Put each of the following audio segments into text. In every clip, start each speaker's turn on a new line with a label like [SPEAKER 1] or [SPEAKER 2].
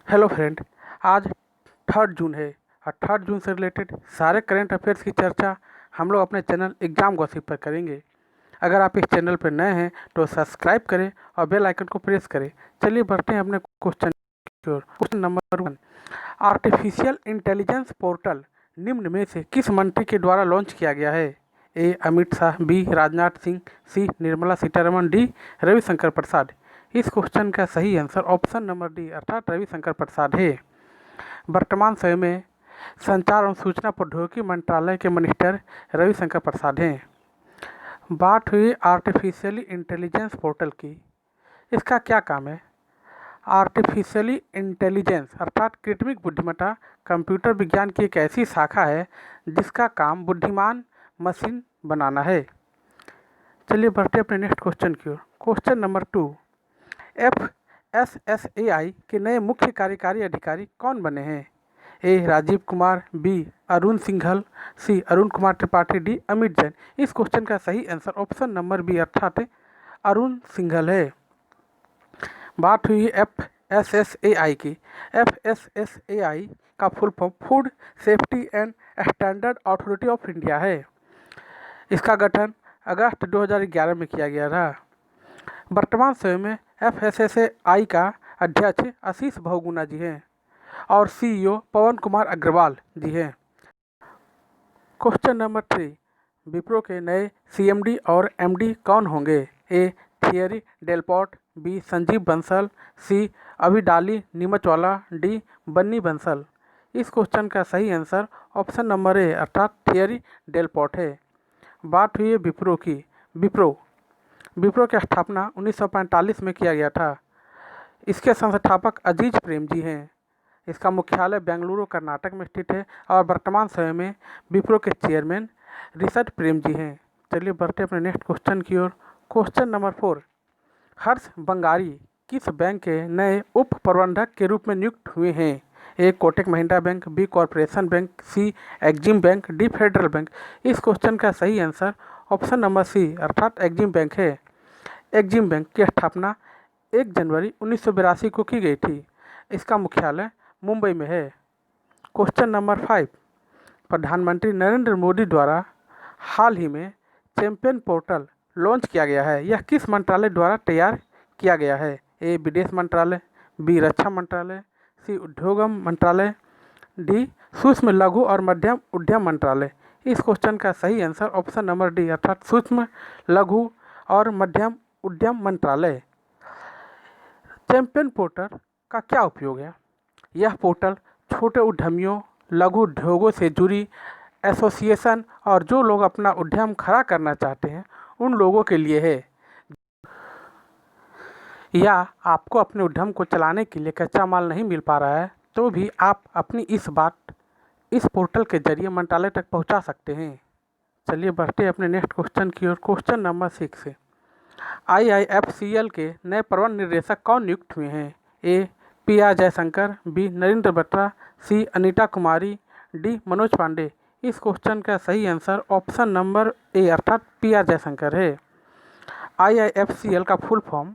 [SPEAKER 1] Hello friend. आज 3 जून है और 3 जून से रिलेटेड सारे करंट अफेयर्स की चर्चा हम लोग अपने चैनल एग्जाम गॉसिप पर करेंगे। अगर आप इस चैनल पर नए हैं तो सब्सक्राइब करें और बेल आइकन को प्रेस करें। चलिए बढ़ते हैं अपने क्वेश्चन की ओर। Question number 1, artificial intelligence portal निम्न में से किस मंत्री के द्वारा लॉन्च किया गया है? ए अमित शाह, बी राजनाथ सिंह, सी निर्मला सीतारमण, डी रविशंकर प्रसाद। इस क्वेश्चन का सही आंसर ऑप्शन नंबर डी अर्थात रविशंकर प्रसाद है। वर्तमान समय में संचार एवं सूचना प्रौद्योगिकी मंत्रालय के मिनिस्टर रविशंकर प्रसाद हैं। बात हुई आर्टिफिशियली इंटेलिजेंस पोर्टल की। इसका क्या काम है? आर्टिफिशियली इंटेलिजेंस अर्थात कृत्रिम बुद्धिमत्ता कंप्यूटर विज्ञान की एक ऐसी शाखा है जिसका काम बुद्धिमान मशीन बनाना है। चलिए बढ़ते अपने नेक्स्ट क्वेश्चन की ओर। क्वेश्चन नंबर 2, FSSAI के नए मुख्य कार्यकारी अधिकारी कौन बने हैं? ए राजीव कुमार, बी अरुण सिंघल, सी अरुण कुमार त्रिपाठी, डी अमित जैन। इस क्वेश्चन का सही आंसर ऑप्शन नंबर बी अर्थात अरुण सिंघल है। बात हुई FSSAI की। FSSAI का full form food safety and standard authority of India है। इसका गठन अगस्त 2011 में किया गया था। वर्तमान समय में FSSAI का अध्यक्ष आशीष बहुगुणा जी हैं और CEO पवन कुमार अग्रवाल जी हैं। क्वेश्चन नंबर 3, विप्रो के नए CMD और MD कौन होंगे? ए थियरी डेलपॉट, बी संजीव बंसल, सी अभिडाली नीमचवाला, डी बन्नी बंसल। इस क्वेश्चन का सही आंसर ऑप्शन नंबर ए अर्थात थियरी डेलपॉट है। बात हुई है विप्रो की। विप्रो की स्थापना 1945 में किया गया था। इसके संस्थापक अजीज प्रेम जी हैं। इसका मुख्यालय बेंगलुरु कर्नाटक में स्थित है और वर्तमान समय में विप्रो के चेयरमैन ऋषभ प्रेम जी हैं। चलिए बढ़ते अपने नेक्स्ट क्वेश्चन की ओर। क्वेश्चन नंबर 4, हर्ष बंगारी किस बैंक के नए उप प्रबंधक के रूप में नियुक्त हुए हैं? A Kotak Mahindra bank, B corporation bank, C Exim bank, D federal bank. इस क्वेश्चन का सही आंसर ऑप्शन नंबर सी अर्थात एक्जिम बैंक है। एक्जिम बैंक की स्थापना 1 जनवरी 1982 को की गई थी। इसका मुख्यालय मुंबई में है। क्वेश्चन नंबर 5, प्रधानमंत्री नरेंद्र मोदी द्वारा हाल ही में चैंपियन पोर्टल लॉन्च किया गया है। यह किस मंत्रालय द्वारा तैयार किया गया है? ए विदेश मंत्रालय, बी रक्षा मंत्रालय, सी उद्योगम मंत्रालय, डी सूक्ष्म लघु और मध्यम उद्यम मंत्रालय। इस क्वेश्चन का सही आंसर ऑप्शन नंबर डी अर्थात सूक्ष्म लघु और मध्यम उद्यम मंत्रालय। चैंपियन पोर्टल का क्या उपयोग है? यह पोर्टल छोटे उद्यमियों, लघु उद्योगों से जुड़ी एसोसिएशन और जो लोग अपना उद्यम खड़ा करना चाहते हैं उन लोगों के लिए है, या आपको अपने उद्यम को चलाने के लिए कच्चा माल नहीं मिल पा रहा है तो भी आप अपनी इस बात इस पोर्टल के जरिए मंत्रालय तक पहुंचा सकते हैं। चलिए बढ़ते हैं अपने नेक्स्ट क्वेश्चन की ओर। क्वेश्चन नंबर 6 से IIFCL के नए प्रबंध निर्देशक कौन नियुक्त हुए हैं? ए PR जयशंकर, बी नरेंद्र बत्रा, सी अनीता कुमारी, डी मनोज पांडे। इस क्वेश्चन का सही आंसर ऑप्शन नंबर ए अर्थात PR जयशंकर है। IIFCL का full form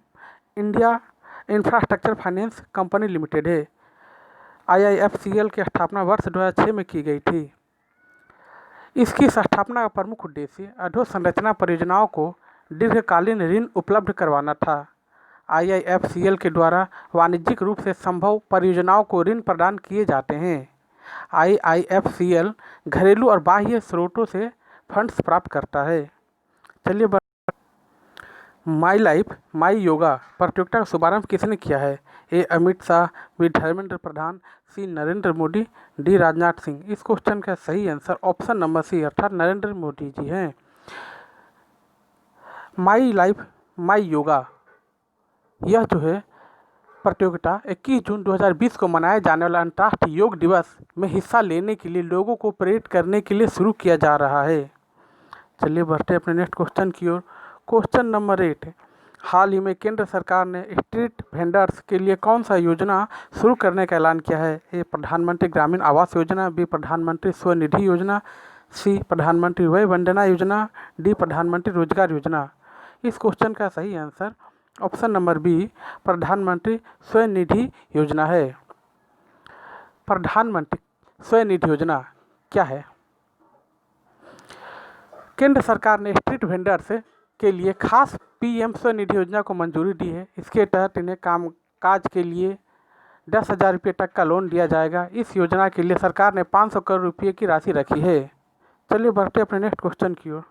[SPEAKER 1] India infrastructure finance company limited है। IIFCL की स्थापना वर्ष 2006 में की गई थी। इसकी स्थापना का प्रमुख उद्देश्य अधोसंरचना परियोजनाओं को दीर्घकालीन ऋण उपलब्ध करवाना था। IIFCL के द्वारा वाणिज्यिक रूप से संभव परियोजनाओं को ऋण प्रदान किए जाते हैं। IIFCL घरेलू और बाह्य स्रोतों से फंड्स प्राप्त करता है। चलिए माई लाइफ माई योगा प्रतियोगिता का शुभारंभ किसने किया है? ए अमित शाह, बी धर्मेंद्र प्रधान, सी नरेंद्र मोदी, डी राजनाथ सिंह। इस क्वेश्चन का सही आंसर ऑप्शन नंबर सी अर्थात नरेंद्र मोदी जी हैं। माई लाइफ माई योगा यह जो है प्रतियोगिता 21 जून 2020 को मनाए जाने वाला अंतर्राष्ट्रीय योग दिवस में हिस्सा लेने के लिए लोगों को प्रेरित करने के लिए शुरू किया जा रहा है। चलिए बढ़ते अपने नेक्स्ट क्वेश्चन की ओर। क्वेश्चन नंबर 8, हाल ही में केंद्र सरकार ने स्ट्रीट वेंडर्स के लिए कौन सा योजना शुरू करने का ऐलान किया है? ए प्रधानमंत्री ग्रामीण आवास योजना, बी प्रधानमंत्री स्वनिधि योजना, सी प्रधानमंत्री वय वंदना योजना, डी प्रधानमंत्री रोजगार योजना। इस क्वेश्चन का सही आंसर ऑप्शन नंबर बी प्रधानमंत्री स्वनिधि योजना है। प्रधानमंत्री स्वनिधि योजना क्या है? केंद्र सरकार ने स्ट्रीट वेंडर्स के लिए खास पीएम स्वनिधि योजना को मंजूरी दी है। इसके तहत इन्हें कामकाज के लिए 10,000 रुपये तक का लोन दिया जाएगा। इस योजना के लिए सरकार ने 500 करोड़ रुपये की राशि रखी है। चलिए बढ़ते अपने नेक्स्ट क्वेश्चन की ओर।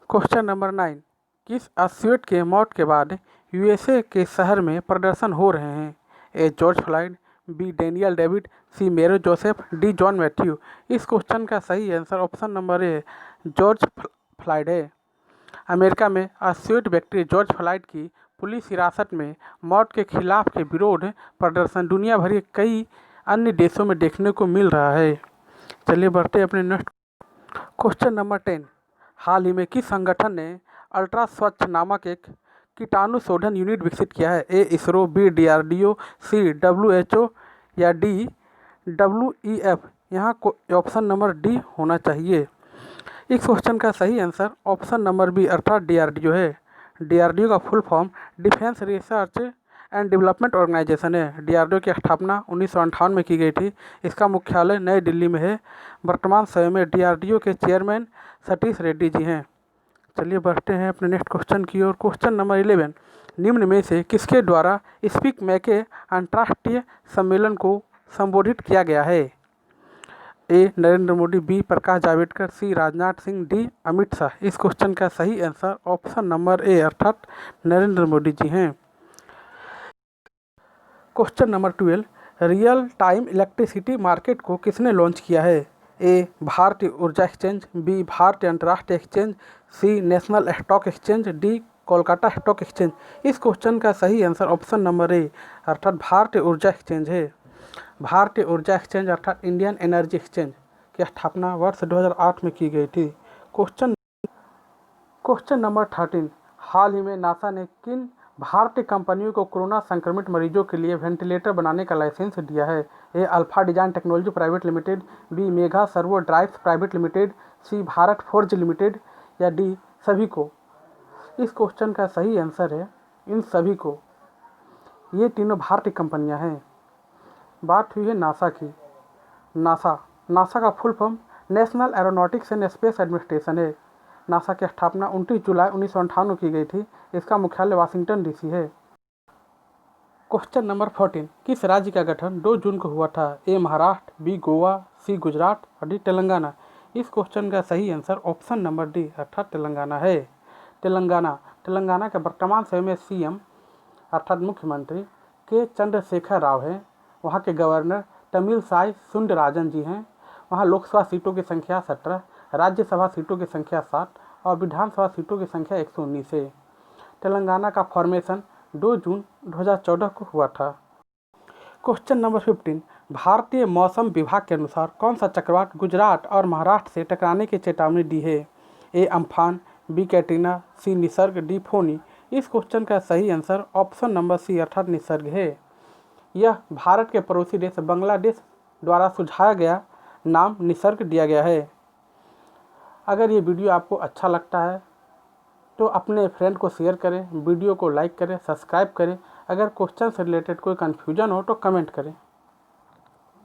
[SPEAKER 1] क्वेश्चन नंबर 9, किस एथलीट के मौत के बाद यूएसए के शहर में प्रदर्शन हो रहे हैं? A George Floyd, B Daniel David, C मेरो जोसेफ, डी जॉन मैथ्यू। इस क्वेश्चन का सही answer option number A George Floyd है। अमेरिका में एथलीट व्यक्ति जॉर्ज फ्लॉयड की पुलिस हिरासत में मौत के खिलाफ के विरोध प्रदर्शन दुनिया भर के कई अन्य देशों में देखने को मिल रहा है। चलिए बढ़ते अपने नेक्स्ट क्वेश्चन नंबर 10, हाल ही में किस संगठन ने अल्ट्रा स्वच्छ नामक एक कीटाणु शोधन यूनिट विकसित किया है? A ISRO, B DRDO, C WHO या डी डब्ल्यूईएफ। यहाँ ऑप्शन नंबर डी होना चाहिए। इस क्वेश्चन का सही आंसर ऑप्शन नंबर बी अर्थात डीआरडीओ है। डीआरडीओ का full form defence research and development organisation है। डीआरडीओ की स्थापना 1958 में की गई थी। इसका मुख्यालय नई दिल्ली में है। वर्तमान समय में डीआरडीओ के चेयरमैन सतीश रेड्डी जी हैं। चलिए बढ़ते हैं अपने नेक्स्ट क्वेश्चन की ओर। क्वेश्चन नंबर 11, निम्न में से किसके द्वारा स्पीक मैके अंतर्राष्ट्रीय सम्मेलन को संबोधित किया गया है? ए नरेंद्र मोदी, बी प्रकाश जावड़ेकर, सी राजनाथ सिंह, डी अमित शाह। इस क्वेश्चन का सही आंसर ऑप्शन नंबर ए अर्थात नरेंद्र मोदी जी हैं। Question number 12, real time electricity market को किसने लॉन्च किया है? ए भारतीय ऊर्जा एक्सचेंज, बी भारतीय अंतर्राष्ट्रीय exchange, C national stock exchange, D Kolkata stock exchange. इस क्वेश्चन का सही आंसर ऑप्शन नंबर ए अर्थात भारतीय ऊर्जा एक्सचेंज है। भारतीय ऊर्जा एक्सचेंज अर्थात इंडियन एनर्जी एक्सचेंज की स्थापना वर्ष 2008 में की गई थी। क्वेश्चन नंबर 13, हाल ही में नासा ने किन भारतीय कंपनियों को कोरोना संक्रमित मरीजों के लिए वेंटिलेटर बनाने का लाइसेंस दिया है? A alpha design technology private limited, B mega servo drives private limited, C Bharat forge limited या डी सभी को। इस क्वेश्चन का सही आंसर है इन सभी को। ये तीनों भारतीय कंपनियां हैं। बात हुई है नासा की। नासा का full form national aeronautics and space administration है। नासा की स्थापना 29 जुलाई 1958 में की गई थी। इसका मुख्यालय वाशिंगटन डीसी है। क्वेश्चन नंबर 14, किस राज्य का गठन 2 जून को हुआ था? ए महाराष्ट्र, बी गोवा, सी गुजरात और डी तेलंगाना। इस क्वेश्चन का सही आंसर ऑप्शन नंबर डी अर्थात तेलंगाना है। तेलंगाना के वर्तमान समय में सीएम अर्थात मुख्यमंत्री के चंद्रशेखर राव हैं। वहाँ के गवर्नर तमिलसाई सुंदरराजन जी हैं। वहाँ लोकसभा सीटों की संख्या 17, राज्यसभा सीटों की संख्या 7 और विधानसभा सीटों की संख्या 119 है। तेलंगाना का फॉर्मेशन 2 जून 2014 को हुआ था। क्वेश्चन नंबर 15, भारतीय मौसम विभाग के अनुसार कौन सा चक्रवात गुजरात और महाराष्ट्र से टकराने की चेतावनी दी है? ए अम्फान, बी कैटरीना, सी निसर्ग, डी फोनी। इस क्वेश्चन का सही आंसर ऑप्शन नंबर सी अर्थात निसर्ग है। यह भारत के पड़ोसी देश बांग्लादेश द्वारा सुझाया गया नाम निसर्ग दिया गया है। अगर ये वीडियो आपको अच्छा लगता है तो अपने फ्रेंड को शेयर करें, वीडियो को लाइक करें, सब्सक्राइब करें। अगर क्वेश्चन से रिलेटेड कोई कन्फ्यूजन हो तो कमेंट करें।